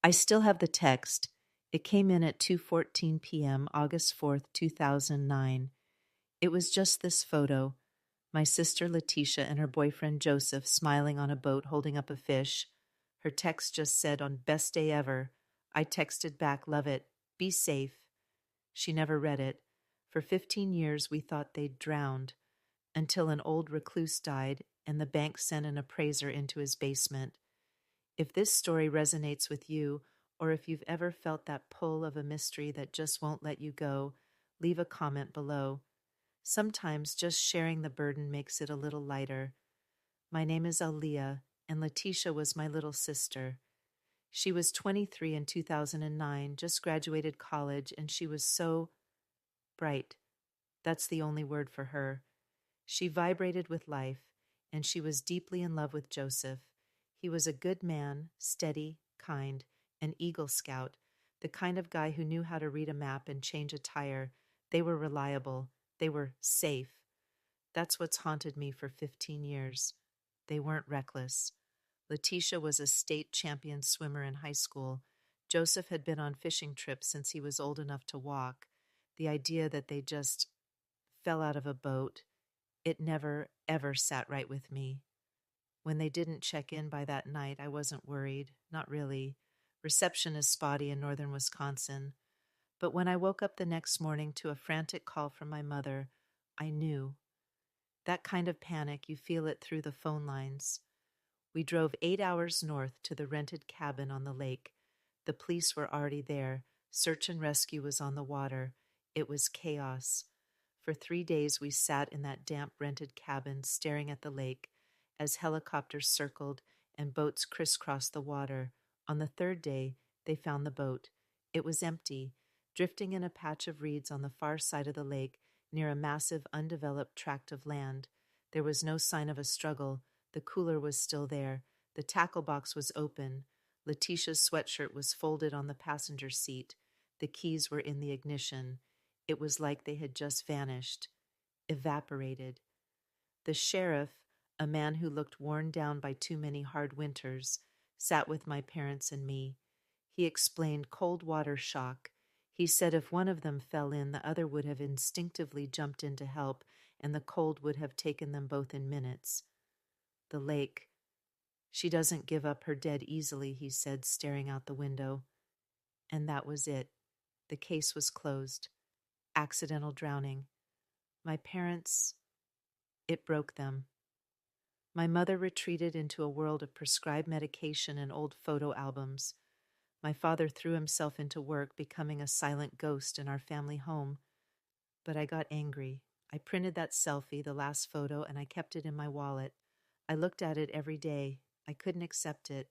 I still have the text. It came in at 2:14 p.m., August 4th, 2009. It was just this photo. My sister Leticia and her boyfriend Joseph smiling on a boat holding up a fish. Her text just said, "On best day ever." I texted back, "Love it. Be safe." She never read it. For 15 years we thought they'd drowned, until an old recluse died and the bank sent an appraiser into his basement. If this story resonates with you, or if you've ever felt that pull of a mystery that just won't let you go, leave a comment below. Sometimes just sharing the burden makes it a little lighter. My name is Aaliyah, and Leticia was my little sister. She was 23 in 2009, just graduated college, and she was so bright. That's the only word for her. She vibrated with life, and she was deeply in love with Joseph. He was a good man, steady, kind, an Eagle Scout, the kind of guy who knew how to read a map and change a tire. They were reliable. They were safe. That's what's haunted me for 15 years. They weren't reckless. Leticia was a state champion swimmer in high school. Joseph had been on fishing trips since he was old enough to walk. The idea that they just fell out of a boat, it never, ever sat right with me. When they didn't check in by that night, I wasn't worried. Not really. Reception is spotty in northern Wisconsin. But when I woke up the next morning to a frantic call from my mother, I knew. That kind of panic, you feel it through the phone lines. We drove 8 hours north to the rented cabin on the lake. The police were already there. Search and rescue was on the water. It was chaos. For 3 days we sat in that damp rented cabin staring at the lake as helicopters circled and boats crisscrossed the water. On the third day, they found the boat. It was empty, drifting in a patch of reeds on the far side of the lake near a massive undeveloped tract of land. There was no sign of a struggle. The cooler was still there. The tackle box was open. Leticia's sweatshirt was folded on the passenger seat. The keys were in the ignition. It was like they had just vanished, evaporated. The sheriff, a man who looked worn down by too many hard winters, sat with my parents and me. He explained cold water shock. He said if one of them fell in, the other would have instinctively jumped in to help, and the cold would have taken them both in minutes. The lake. She doesn't give up her dead easily, he said, staring out the window. And that was it. The case was closed. Accidental drowning. My parents, it broke them. My mother retreated into a world of prescribed medication and old photo albums. My father threw himself into work, becoming a silent ghost in our family home. But I got angry. I printed that selfie, the last photo, and I kept it in my wallet. I looked at it every day. I couldn't accept it.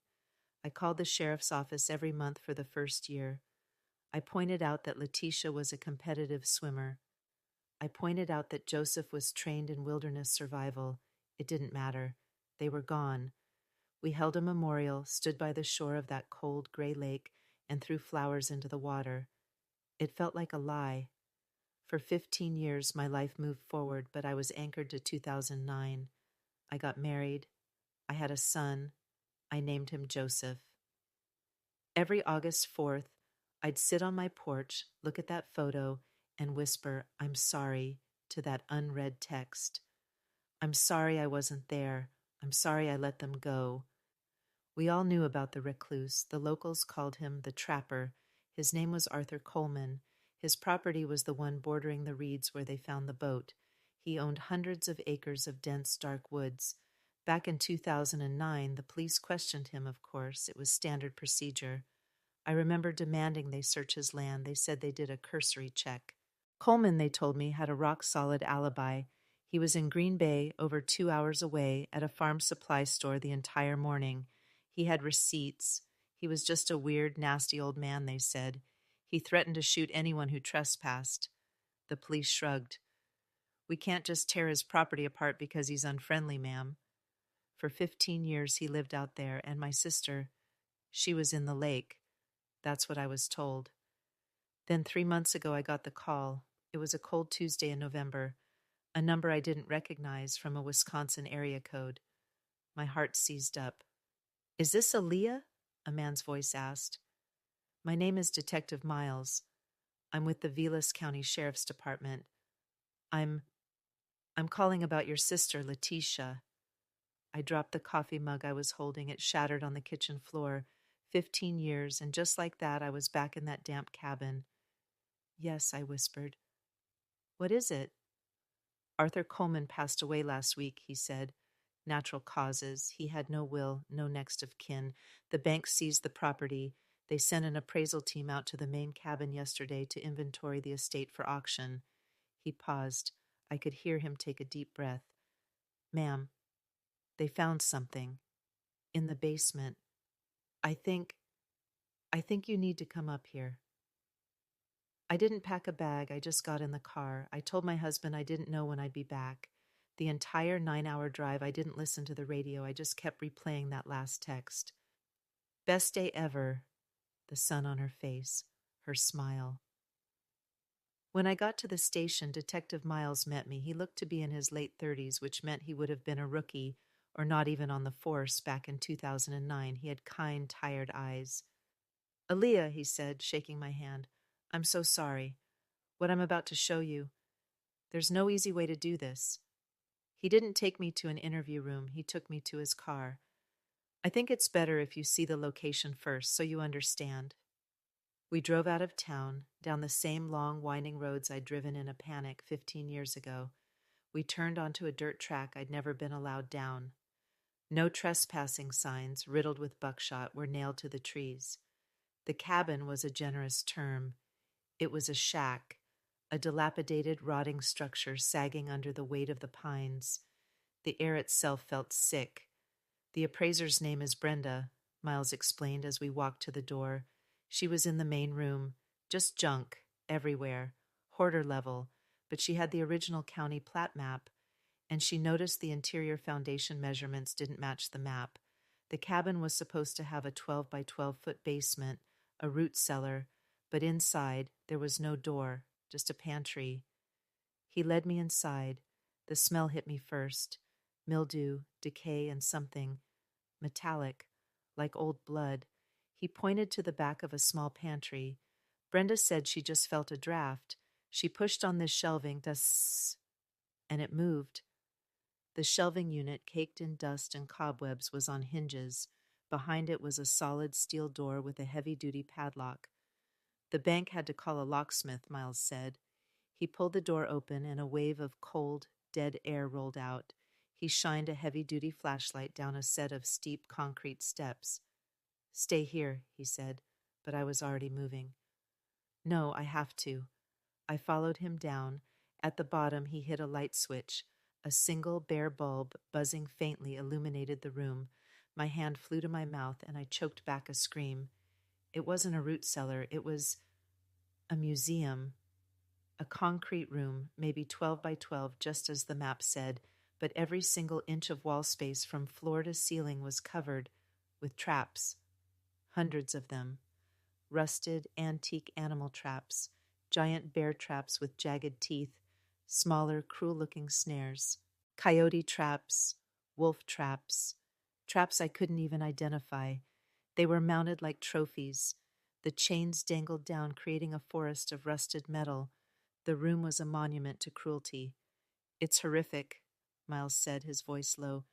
I called the sheriff's office every month for the first year. I pointed out that Leticia was a competitive swimmer. I pointed out that Joseph was trained in wilderness survival. It didn't matter. They were gone. We held a memorial, stood by the shore of that cold, gray lake, and threw flowers into the water. It felt like a lie. For 15 years, my life moved forward, but I was anchored to 2009. I got married. I had a son. I named him Joseph. Every August 4th, I'd sit on my porch, look at that photo, and whisper, "I'm sorry," to that unread text. I'm sorry I wasn't there. I'm sorry I let them go. We all knew about the recluse. The locals called him the Trapper. His name was Arthur Coleman. His property was the one bordering the reeds where they found the boat. He owned hundreds of acres of dense, dark woods. Back in 2009, the police questioned him, of course. It was standard procedure. I remember demanding they search his land. They said they did a cursory check. Coleman, they told me, had a rock-solid alibi. He was in Green Bay, over 2 hours away, at a farm supply store the entire morning. He had receipts. He was just a weird, nasty old man, they said. He threatened to shoot anyone who trespassed. The police shrugged. We can't just tear his property apart because he's unfriendly, ma'am. For 15 years he lived out there, and my sister, she was in the lake. That's what I was told. Then 3 months ago I got the call. It was a cold Tuesday in November. A number I didn't recognize from a Wisconsin area code. My heart seized up. Is this Aaliyah? A man's voice asked. My name is Detective Miles. I'm with the Vilas County Sheriff's Department. I'm calling about your sister, Leticia. I dropped the coffee mug I was holding. It shattered on the kitchen floor. 15 years, and just like that, I was back in that damp cabin. Yes, I whispered. What is it? Arthur Coleman passed away last week, he said. Natural causes. He had no will, no next of kin. The bank seized the property. They sent an appraisal team out to the main cabin yesterday to inventory the estate for auction. He paused. I could hear him take a deep breath. Ma'am, they found something. In the basement. I think you need to come up here. I didn't pack a bag. I just got in the car. I told my husband I didn't know when I'd be back. The entire 9-hour drive, I didn't listen to the radio. I just kept replaying that last text. Best day ever. The sun on her face. Her smile. When I got to the station, Detective Miles met me. He looked to be in his late 30s, which meant he would have been a rookie or not even on the force back in 2009. He had kind, tired eyes. Aaliyah, he said, shaking my hand. I'm so sorry. What I'm about to show you. There's no easy way to do this. He didn't take me to an interview room. He took me to his car. I think it's better if you see the location first so you understand. We drove out of town, down the same long, winding roads I'd driven in a panic 15 years ago. We turned onto a dirt track I'd never been allowed down. No trespassing signs, riddled with buckshot, were nailed to the trees. The cabin was a generous term. It was a shack, a dilapidated, rotting structure sagging under the weight of the pines. The air itself felt sick. The appraiser's name is Brenda, Miles explained as we walked to the door. She was in the main room, just junk, everywhere, hoarder level, but she had the original county plat map, and she noticed the interior foundation measurements didn't match the map. The cabin was supposed to have a 12 by 12-foot basement, a root cellar, but inside there was no door, just a pantry. He led me inside. The smell hit me first. Mildew, decay, and something metallic, like old blood. He pointed to the back of a small pantry. Brenda said she just felt a draft. She pushed on this shelving, and it moved. The shelving unit, caked in dust and cobwebs, was on hinges. Behind it was a solid steel door with a heavy-duty padlock. The bank had to call a locksmith, Miles said. He pulled the door open, and a wave of cold, dead air rolled out. He shined a heavy-duty flashlight down a set of steep concrete steps. Stay here, he said, but I was already moving. No, I have to. I followed him down. At the bottom, he hit a light switch. A single bare bulb, buzzing faintly, illuminated the room. My hand flew to my mouth, and I choked back a scream. It wasn't a root cellar. It was a museum. A concrete room, maybe 12 by 12, just as the map said, but every single inch of wall space from floor to ceiling was covered with traps. Hundreds of them. Rusted, antique animal traps, giant bear traps with jagged teeth, smaller, cruel-looking snares, coyote traps, wolf traps, traps I couldn't even identify. They were mounted like trophies. The chains dangled down, creating a forest of rusted metal. The room was a monument to cruelty. It's horrific, Miles said, his voice low,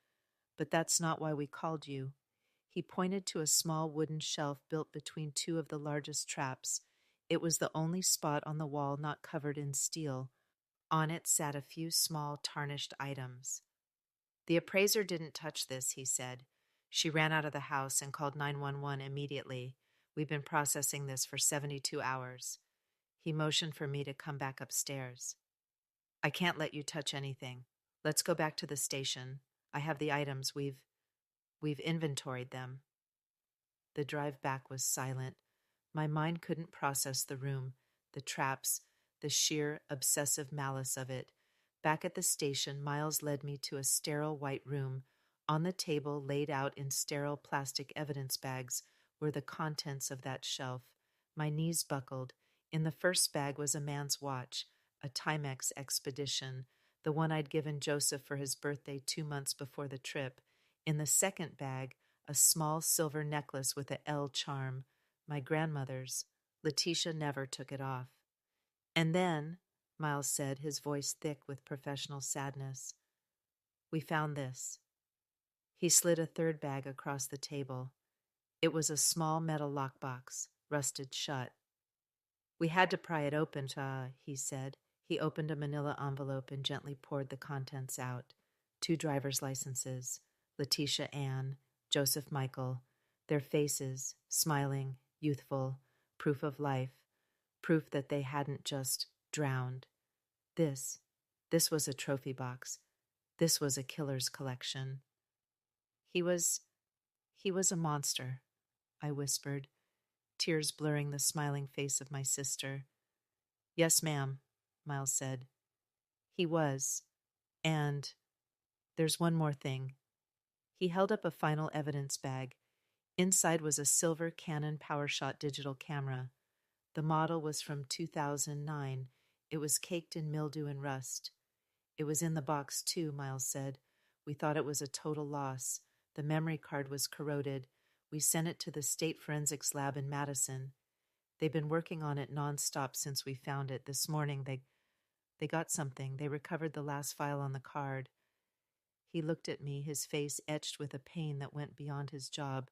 but that's not why we called you. He pointed to a small wooden shelf built between two of the largest traps. It was the only spot on the wall not covered in steel. On it sat a few small, tarnished items. The appraiser didn't touch this, he said. She ran out of the house and called 911 immediately. We've been processing this for 72 hours. He motioned for me to come back upstairs. I can't let you touch anything. Let's go back to the station. I have the items. We've inventoried them. The drive back was silent. My mind couldn't process the room, the traps, the sheer, obsessive malice of it. Back at the station, Miles led me to a sterile white room. On the table, laid out in sterile plastic evidence bags, were the contents of that shelf. My knees buckled. In the first bag was a man's watch, a Timex Expedition, the one I'd given Joseph for his birthday 2 months before the trip. In the second bag, a small silver necklace with a L charm. My grandmother's. Leticia never took it off. And then, Miles said, his voice thick with professional sadness, we found this. He slid a third bag across the table. It was a small metal lockbox, rusted shut. We had to pry it open, he said. He opened a manila envelope and gently poured the contents out. 2 driver's licenses, Leticia Ann, Joseph Michael, their faces, smiling, youthful, proof of life, proof that they hadn't just drowned. This was a trophy box. This was a killer's collection. He was a monster, I whispered, tears blurring the smiling face of my sister. Yes, ma'am, Miles said. He was. And there's one more thing. He held up a final evidence bag. Inside was a silver Canon PowerShot digital camera. The model was from 2009. It was caked in mildew and rust. It was in the box, too, Miles said. We thought it was a total loss. The memory card was corroded. We sent it to the State Forensics Lab in Madison. They've been working on it nonstop since we found it. This morning they got something. They recovered the last file on the card. He looked at me, his face etched with a pain that went beyond his job.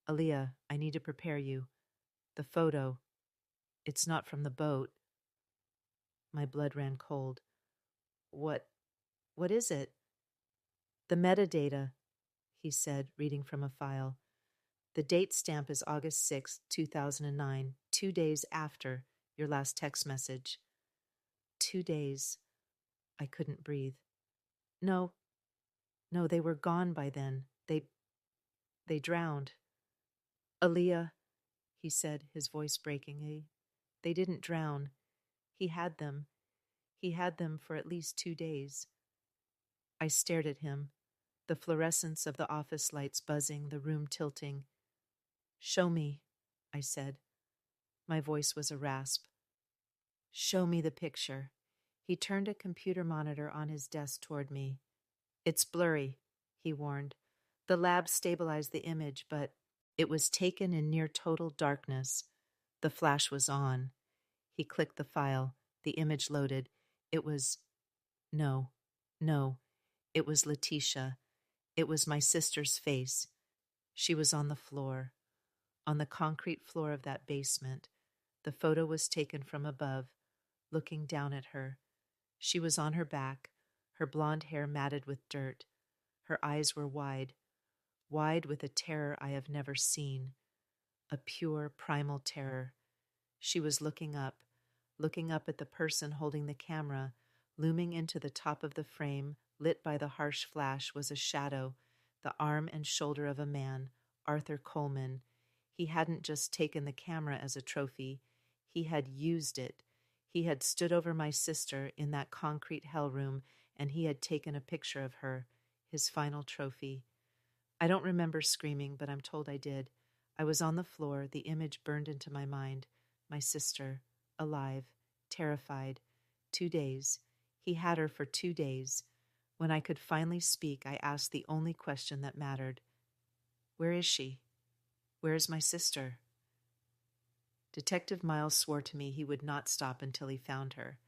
Aaliyah, I need to prepare you. The photo. It's not from the boat. My blood ran cold. What is it? The metadata, he said, reading from a file. The date stamp is August 6, 2009, 2 days after your last text message. 2 days. I couldn't breathe. No, they were gone by then. They drowned. Aaliyah, he said, his voice breaking. They didn't drown. He had them. He had them for at least 2 days. I stared at him, the fluorescence of the office lights buzzing, the room tilting. Show me, I said. My voice was a rasp. Show me the picture. He turned a computer monitor on his desk toward me. It's blurry, he warned. The lab stabilized the image, but it was taken in near total darkness. The flash was on. He clicked the file. The image loaded. It was... No. It was Leticia. It was my sister's face. She was on the floor. On the concrete floor of that basement. The photo was taken from above, looking down at her. She was on her back, her blonde hair matted with dirt. Her eyes were wide with a terror I have never seen, a pure, primal terror. She was looking up at the person holding the camera. Looming into the top of the frame, lit by the harsh flash, was a shadow, the arm and shoulder of a man, Arthur Coleman. He hadn't just taken the camera as a trophy. He had used it. He had stood over my sister in that concrete hell room, and he had taken a picture of her, his final trophy. I don't remember screaming, but I'm told I did. I was on the floor, the image burned into my mind. My sister, alive, terrified. 2 days. He had her for 2 days. When I could finally speak, I asked the only question that mattered. Where is she? Where is my sister? Detective Miles swore to me he would not stop until he found her.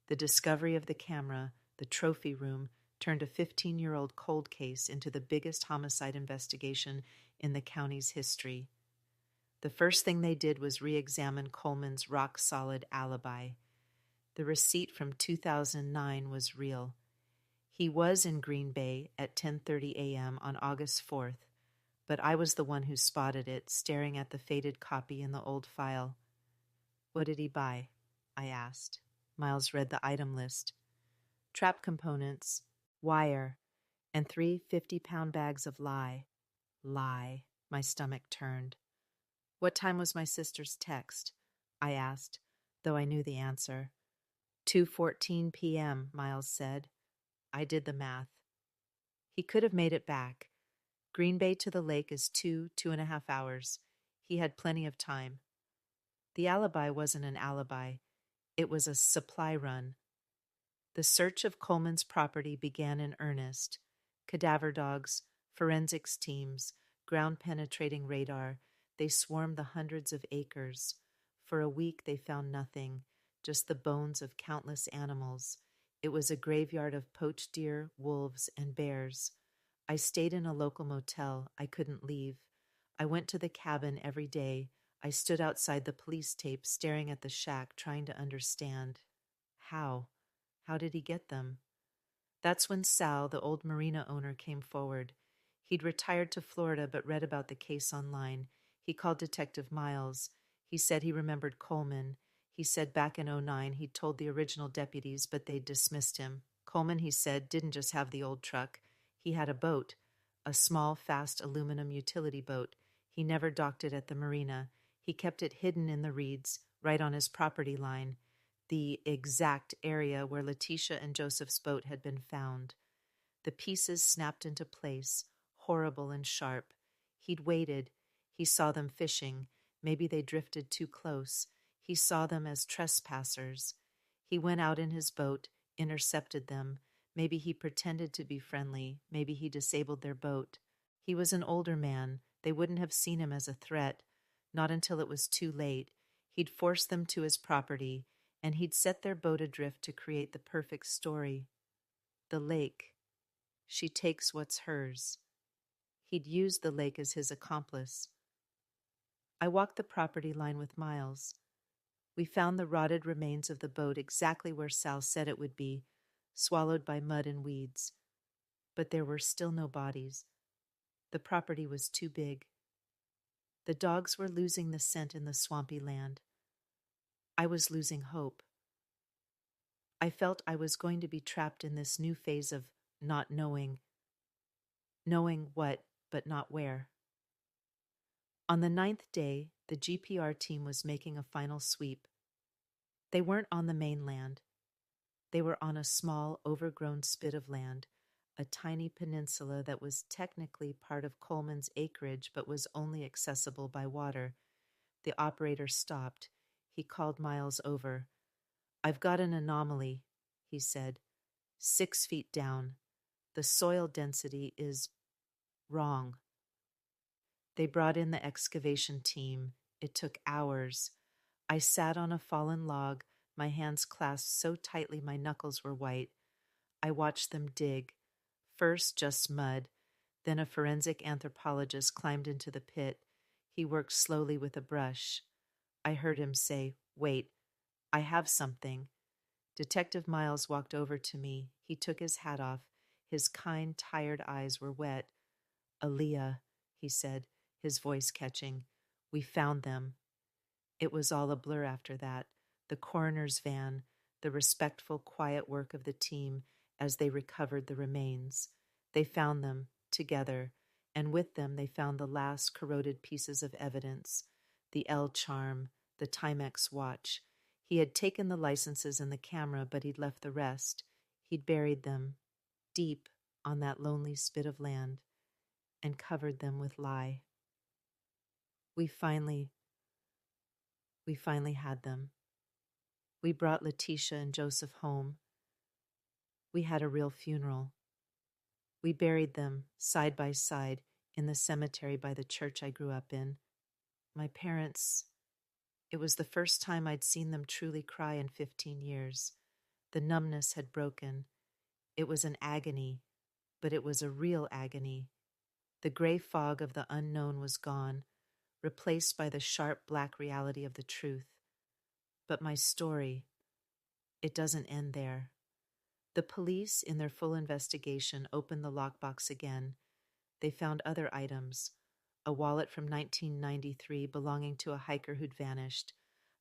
The discovery of the camera, the trophy room, turned a 15-year-old cold case into the biggest homicide investigation in the county's history. The first thing they did was re-examine Coleman's rock-solid alibi. The receipt from 2009 was real. He was in Green Bay at 10:30 a.m. on August 4th, but I was the one who spotted it, staring at the faded copy in the old file. What did he buy? I asked. Miles read the item list. Trap components, wire, and 3 50-pound bags of lye. Lye. My stomach turned. What time was my sister's text? I asked, though I knew the answer. 2:14 p.m., Miles said. I did the math. He could have made it back. Green Bay to the lake is 2.5 hours. He had plenty of time. The alibi wasn't an alibi. It was a supply run. The search of Coleman's property began in earnest. Cadaver dogs, forensics teams, ground-penetrating radar. They swarmed the hundreds of acres. For a week they found nothing, just the bones of countless animals. It was a graveyard of poached deer, wolves, and bears. I stayed in a local motel. I couldn't leave. I went to the cabin every day. I stood outside the police tape, staring at the shack, trying to understand. How? How did he get them? That's when Sal, the old marina owner, came forward. He'd retired to Florida but read about the case online. He called Detective Miles. He said he remembered Coleman. He said back in '09 he'd told the original deputies, but they'd dismissed him. Coleman, he said, didn't just have the old truck. He had a boat, a small, fast aluminum utility boat. He never docked it at the marina. He kept it hidden in the reeds, right on his property line, the exact area where Leticia and Joseph's boat had been found. The pieces snapped into place, horrible and sharp. He'd waited. He saw them fishing. Maybe they drifted too close. He saw them as trespassers. He went out in his boat, intercepted them. Maybe he pretended to be friendly. Maybe he disabled their boat. He was an older man. They wouldn't have seen him as a threat. Not until it was too late. He'd forced them to his property, and he'd set their boat adrift to create the perfect story. The lake. She takes what's hers. He'd used the lake as his accomplice. I walked the property line with Miles. We found the rotted remains of the boat exactly where Sal said it would be, swallowed by mud and weeds. But there were still no bodies. The property was too big. The dogs were losing the scent in the swampy land. I was losing hope. I felt I was going to be trapped in this new phase of not knowing what, but not where. On the 9th day, the GPR team was making a final sweep. They weren't on the mainland. They were on a small, overgrown spit of land, a tiny peninsula that was technically part of Coleman's acreage but was only accessible by water. The operator stopped. He called Miles over. "I've got an anomaly," he said. 6 feet down. The soil density is wrong. They brought in the excavation team. It took hours. I sat on a fallen log, my hands clasped so tightly my knuckles were white. I watched them dig. First just mud. Then a forensic anthropologist climbed into the pit. He worked slowly with a brush. I heard him say, "Wait, I have something." Detective Miles walked over to me. He took his hat off. His kind, tired eyes were wet. "Aaliyah," he said, his voice catching. "We found them." It was all a blur after that. The coroner's van, the respectful, quiet work of the team as they recovered the remains. They found them, together, and with them they found the last corroded pieces of evidence. The L charm, the Timex watch. He had taken the licenses and the camera, but he'd left the rest. He'd buried them, deep on that lonely spit of land, and covered them with lye. We finally had them. We brought Leticia and Joseph home. We had a real funeral. We buried them side by side in the cemetery by the church I grew up in. My parents, it was the first time I'd seen them truly cry in 15 years. The numbness had broken. It was an agony, but it was a real agony. The gray fog of the unknown was gone, replaced by the sharp black reality of the truth. But my story, it doesn't end there. The police, in their full investigation, opened the lockbox again. They found other items: a wallet from 1993 belonging to a hiker who'd vanished,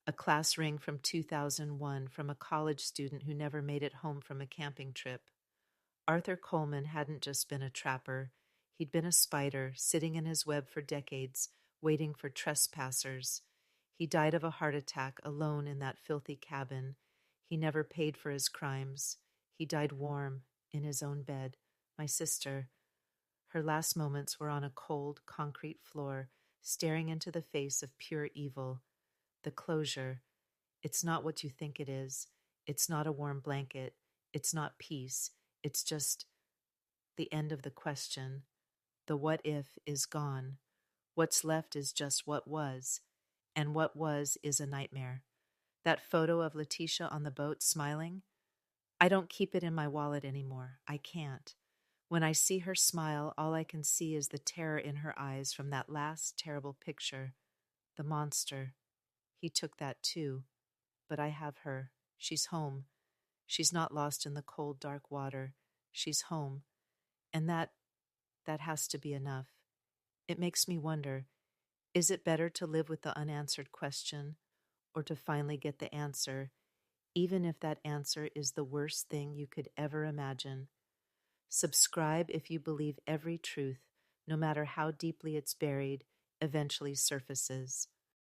a class ring from 2001 from a college student who never made it home from a camping trip. Arthur Coleman hadn't just been a trapper. He'd been a spider, sitting in his web for decades, waiting for trespassers. He died of a heart attack alone in that filthy cabin. He never paid for his crimes. He died warm, in his own bed. My sister, her last moments were on a cold, concrete floor, staring into the face of pure evil. The closure. It's not what you think it is. It's not a warm blanket. It's not peace. It's just the end of the question. The what if is gone. What's left is just what was, and what was is a nightmare. That photo of Leticia on the boat smiling, I don't keep it in my wallet anymore. I can't. When I see her smile, all I can see is the terror in her eyes from that last terrible picture. The monster. He took that too. But I have her. She's home. She's not lost in the cold, dark water. She's home. And that has to be enough. It makes me wonder, is it better to live with the unanswered question or to finally get the answer, even if that answer is the worst thing you could ever imagine? Subscribe if you believe every truth, no matter how deeply it's buried, eventually surfaces.